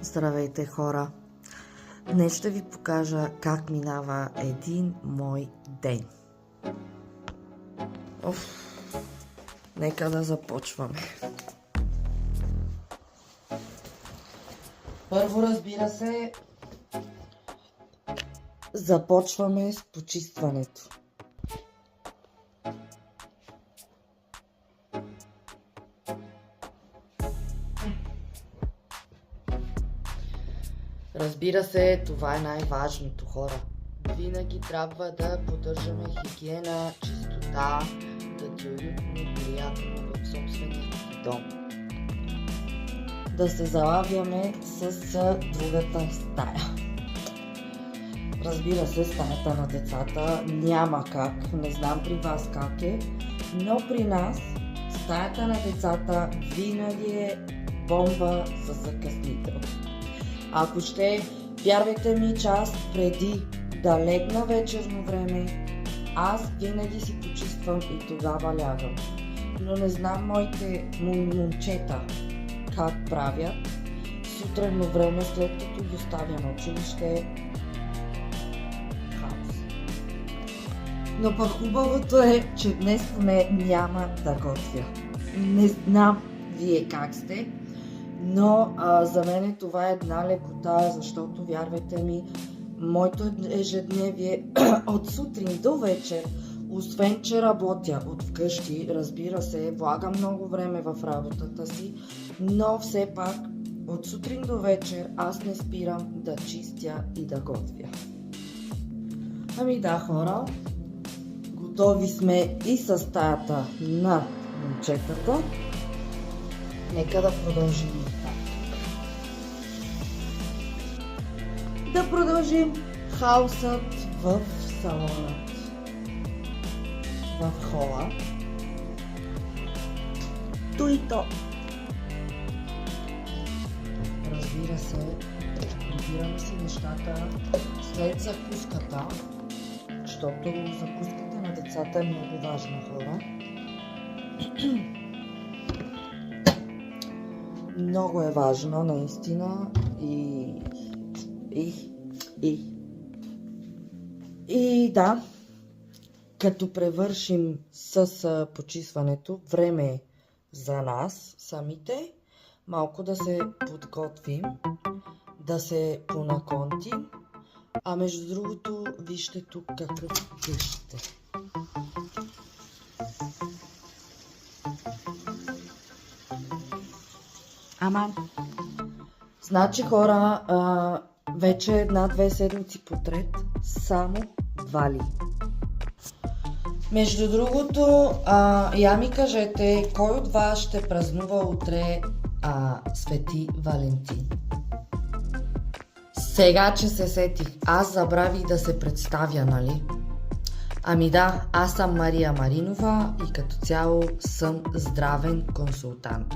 Здравейте, хора! Днес ще ви покажа как минава един мой ден. Нека да започваме. Първо, разбира се, започваме с почистването. Разбира се, това е най-важното, хора. Винаги трябва да поддържаме хигиена, чистота, да ти е уютно, приятно в собствения си дом. Да се залавяме с другата стая. Разбира се, стаята на децата няма как, не знам при вас как е, но при нас стаята на децата винаги е бомба със закъснител. Ако ще, вярвайте ми, че аз преди да легна вечерно време, аз винаги си почиствам и тогава лягам. Но не знам моите момчета как правят. Сутренно време, след като ги оставя на училище, хаос. Но пък хубавото е, че днес поне няма да готвя. Не знам вие как сте, но за мен това е една лекота, защото, вярвайте ми, моето ежедневие от сутрин до вечер, освен че работя от вкъщи, разбира се, влагам много време в работата си, но все пак от сутрин до вечер аз не спирам да чистя и да готвя. Ами да, хора, готови сме и с стаята на момчетата. Нека да продължим. Да продължим хаосът в салона, в хола. То и то. Разбира се, прибираме си нещата след закуската, защото закуската на децата е много важна, хора. Много е важно, наистина, и да, като превършим с почистването, време е за нас самите, малко да се подготвим, да се понаконтим, а между другото, вижте тук какъв къщ е. Значи, хора, вече 1-2 седмици подред само вали. Между другото, я ми кажете, кой от вас ще празнува утре Свети Валентин? Сега, че се сетих, аз забравих да се представя, нали? Ами да, аз съм Мария Маринова и като цяло съм здравен консултант.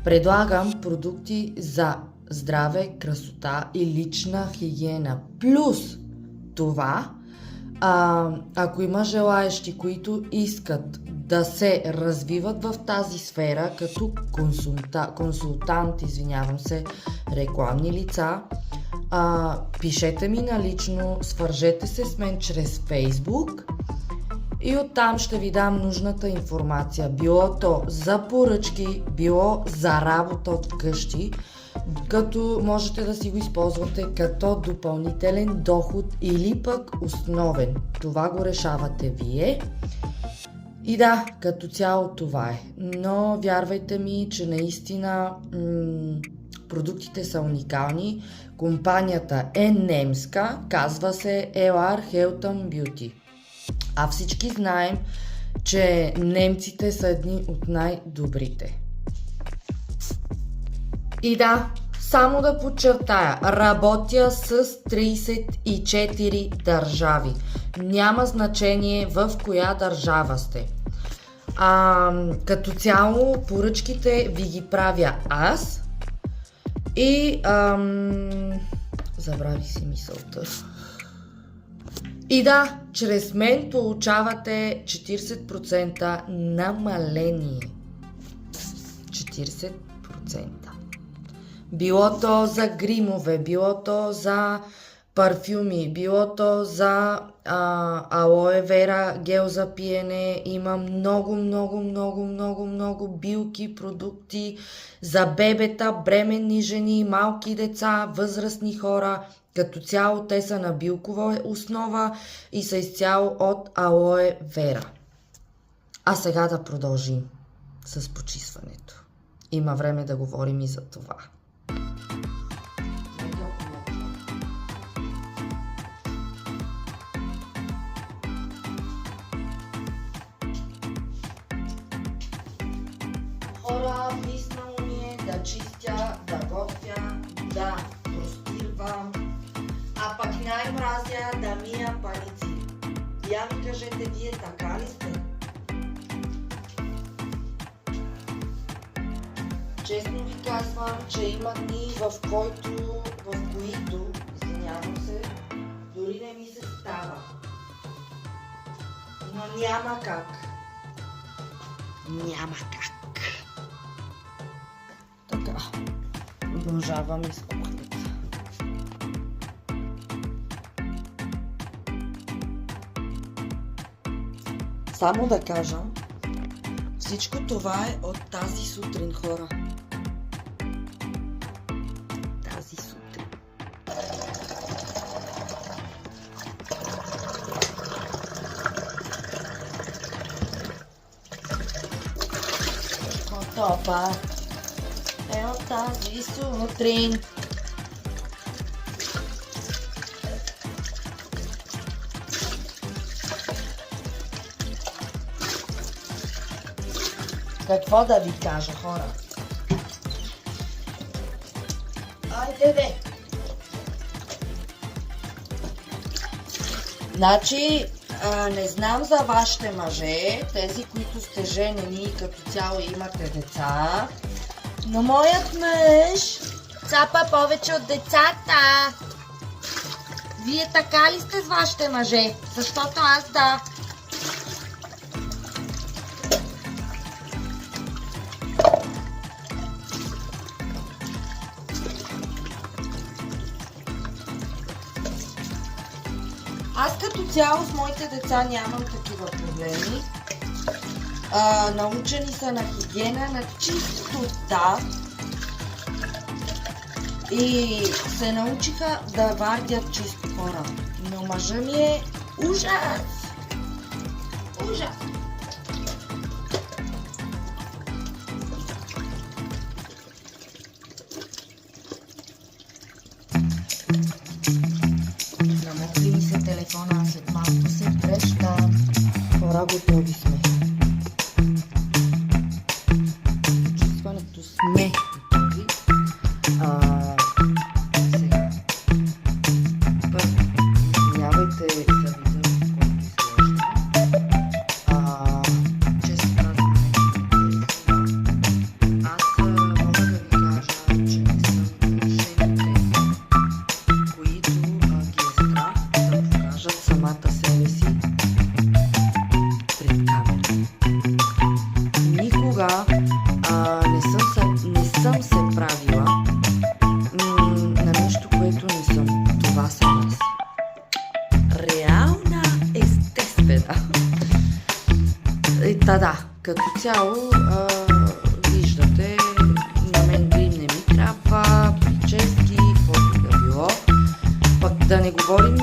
Предлагам продукти за здраве, красота и лична хигиена. Плюс това, ако има желаещи, които искат да се развиват в тази сфера като консултант, рекламни лица, пишете ми налично, свържете се с мен чрез Facebook и оттам ще ви дам нужната информация. Било то за поръчки, било за работа от вкъщи, като можете да си го използвате като допълнителен доход или пък основен. Това го решавате вие. И да, като цяло това е. Но вярвайте ми, че наистина продуктите са уникални. Компанията е немска, казва се LR Helton Beauty. А всички знаем, че немците са едни от най-добрите. И да, само да подчертая, работя с 34 държави. Няма значение в коя държава сте. Като цяло поръчките ви ги правя аз и забравих си мисълта. И да, чрез мен получавате 40% намаление. 40%. Било то за гримове, било то за парфюми, било то за алоe вера, гел за пиене. Има много билки, продукти за бебета, бременни жени, малки деца, възрастни хора. Като цяло те са на билкова основа и са изцяло от алоe вера. А сега да продължим с почистването. Има време да говорим и за това. Хора, писнало ми е да чистя, да готвя, да простирвам, а пък най-мразя да мия паници. Я ми кажете, вие така ли сте? Честно ви казвам, че има дни, в които, извинявам се, дори не ми се става. Но няма как. Няма как. Така, продължавам из кухнята. Само да кажа, всичко това е от тази сутрин, хора. Тази сутрин. Готова е от тази сутрин. Какво да ви кажа, хора? Айде бе! Значи, не знам за вашите мъже, тези, които сте женени и като цяло имате деца, но моят мъж цапа повече от децата. Вие така ли сте с вашите мъже? Защото аз да. Аз като цяло с моите деца нямам такива проблеми. Научени са на хигиена, на чистота и се научиха да вардят чисто, хора. Но мъжа ми е ужас! Ужас! Намокри ми се телефона, след малко се връщам. Хора, готови сме. Почистването сме готови. Сега. Първо, извинявайте за вида, в който изглежда. Често казвам, аз мога да ви кажа, че не съм жените, които ги е страх да покажат самата себе си пред камера. Никога не съм се правила на нещо, което не съм. Това съм аз. Реална, естествена. И да, като цяло виждате, на мен грим не ми трябва, прически, каквото да било. Пък да не говорим,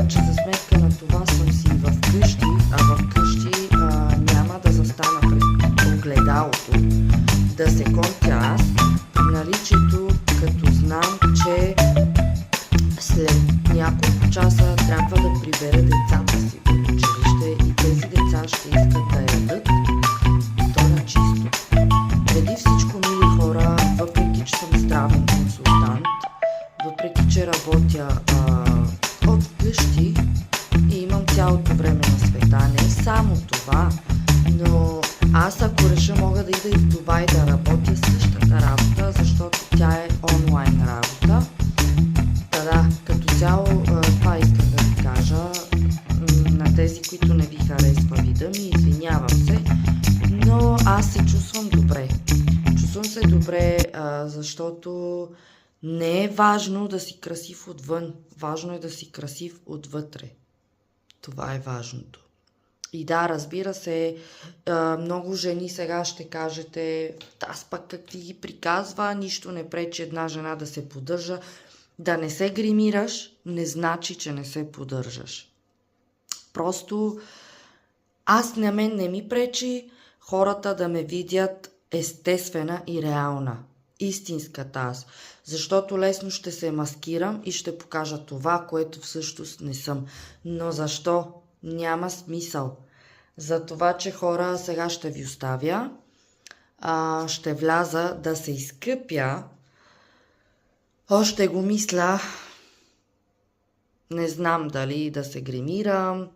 че за сметка на това съм си вкъщи, а вкъщи няма да застана пред огледалото, да се контя аз, наличието, като знам, че след няколко часа трябва да прибера децата си от училище и тези деца ще искат да ядат то на чисто. Преди всичко, мили хора, въпреки че съм здравен консултант, въпреки че работя от вкъщи и имам цялото време на света, не само това, но аз ако реша мога да ида и в Дубай да работя същата работа, защото тя е онлайн работа. Да, като цяло това искам да ви кажа. На тези, които не ви харесва вида ми, извинявам се, но аз се чувствам добре. Чувствам се добре, защото Не е важно да си красив отвън, важно е да си красив отвътре. Това е важното. И да, разбира се, много жени сега ще кажете, аз пък как ти ги приказва, нищо не пречи една жена да се поддържа. Да не се гримираш, не значи, че не се поддържаш. Просто на мен не ми пречи хората да ме видят естествена и реална. Истинската аз. Защото лесно ще се маскирам и ще покажа това, което всъщност не съм. Но защо? Няма смисъл. За това, че хора, сега ще ви оставя. Ще вляза да се изкъпя. Още го мисля. Не знам дали да се гримирам.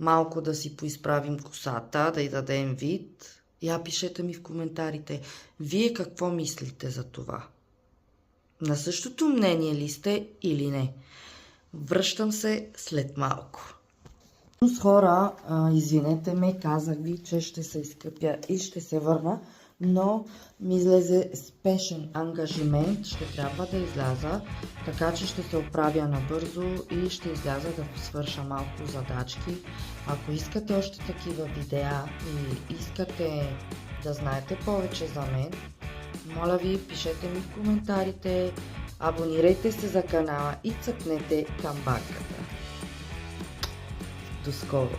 Малко да си поизправим косата, да й дадем вид. Пишете ми в коментарите. Вие какво мислите за това? На същото мнение ли сте или не? Връщам се след малко. Хора, извинете ме, казах ви, че ще се изкъпя и ще се върна, но ми излезе спешен ангажимент, ще трябва да изляза, така че ще се оправя набързо и ще изляза да свърша малко задачки. Ако искате още такива видеа и искате да знаете повече за мен, моля ви, пишете ми в коментарите, абонирайте се за канала и цъкнете камбанката. До скоро!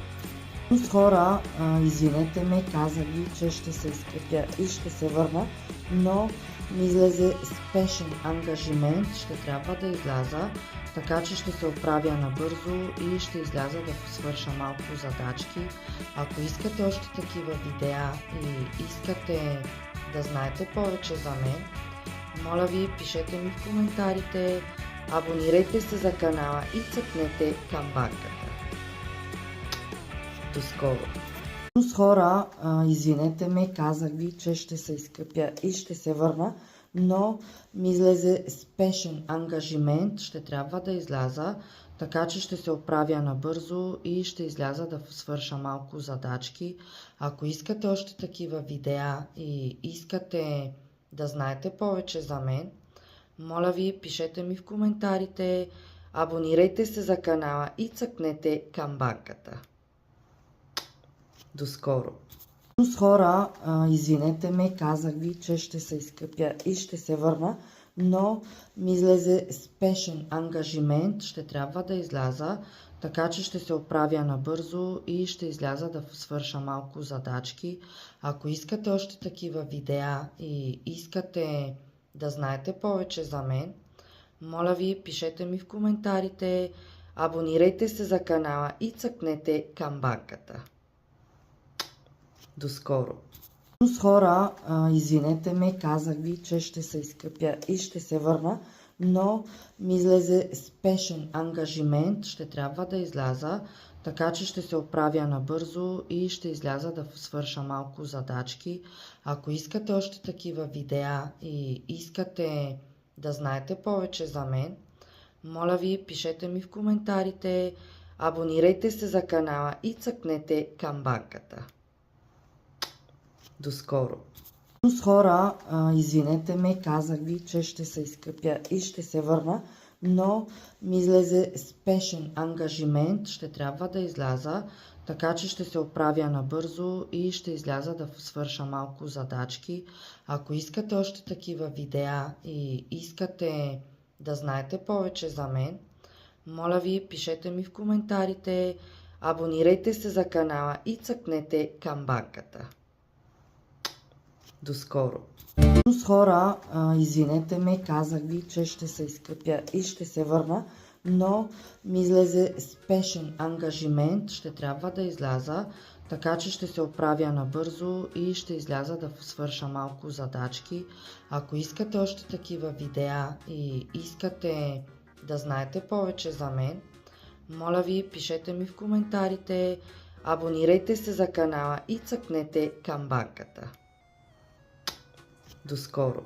Хора, извинете ме, казах ви, че ще се изкъпя и ще се върна, но ми излезе спешен ангажимент, ще трябва да изляза, така че ще се оправя набързо и ще изляза да свърша малко задачки. Ако искате още такива видеа и искате да знаете повече за мен, моля ви, пишете ми в коментарите, абонирайте се за канала и цъкнете камбанката. До скоро! Хора, извинете ме, казах ви, че ще се изкъпя и ще се върна, но ми излезе спешен ангажимент, ще трябва да изляза, така че ще се оправя набързо и ще изляза да свърша малко задачки. Ако искате още такива видеа и искате да знаете повече за мен, моля ви, пишете ми в коментарите, абонирайте се за канала и цъкнете камбанката. До скоро! Хора, извинете ме, казах ви, че ще се изкъпя и ще се върна, но ми излезе спешен ангажимент, ще трябва да изляза, така че ще се оправя набързо и ще изляза да свърша малко задачки. Ако искате още такива видеа и искате да знаете повече за мен, моля ви, пишете ми в коментарите, абонирайте се за канала и цъкнете камбанката. До скоро! Хора, извинете ме, казах ви, че ще се изкъпя и ще се върна, но ми излезе спешен ангажимент, ще трябва да изляза, така че ще се оправя набързо и ще изляза да свърша малко задачки. Ако искате още такива видеа и искате да знаете повече за мен, моля ви, пишете ми в коментарите, абонирайте се за канала и цъкнете камбанката. До скоро! Хора, извинете ме, казах ви, че ще се изкъпя и ще се върна, но ми излезе спешен ангажимент, ще трябва да изляза, така че ще се оправя набързо и ще изляза да свърша малко задачки. Ако искате още такива видеа и искате да знаете повече за мен, моля ви, пишете ми в коментарите, абонирайте се за канала и цъкнете камбанката. До скоро! Хора, извинете ме, казах ви, че ще се изкъпя и ще се върна, но ми излезе спешен ангажимент, ще трябва да изляза, така че ще се оправя набързо и ще изляза да свърша малко задачки. Ако искате още такива видеа и искате да знаете повече за мен, моля ви, пишете ми в коментарите, абонирайте се за канала и цъкнете камбанката. До скоро!